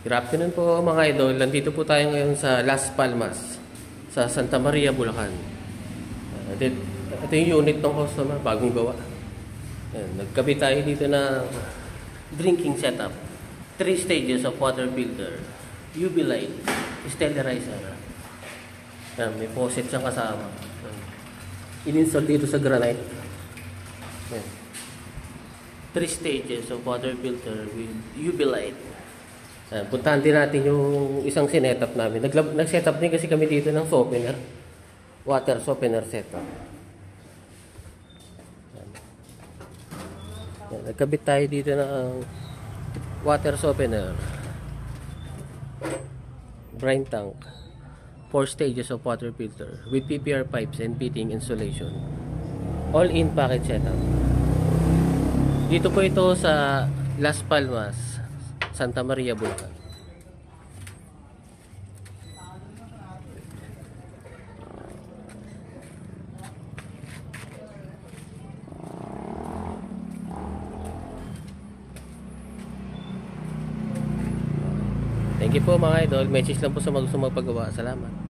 Good afternoon po mga idol. Nandito po tayo ngayon sa Las Palmas, sa Santa Maria, Bulacan. Ito yung unit ng customer, bagong gawa. Ayan, nagkabit tayo dito ng drinking setup. 3 stages of water filter, UV light, sterilizer. Ayan, may faucet siyang kasama. In-install dito sa granite. Ayan. 3 stages of water filter with UV light. Puntahan din natin yung isang sinetap namin. Nag-setup din kasi kami dito ng softener. Water softener setup. Nagkabit tayo dito ng water softener. Brine tank. 4 stages of water filter with PPR pipes and fitting insulation. All-in package setup. Dito po ito sa Las Palmas, Santa Maria, Bulacan. Thank you po mga idol. Message lang po sa gusto magpagawa. Salamat.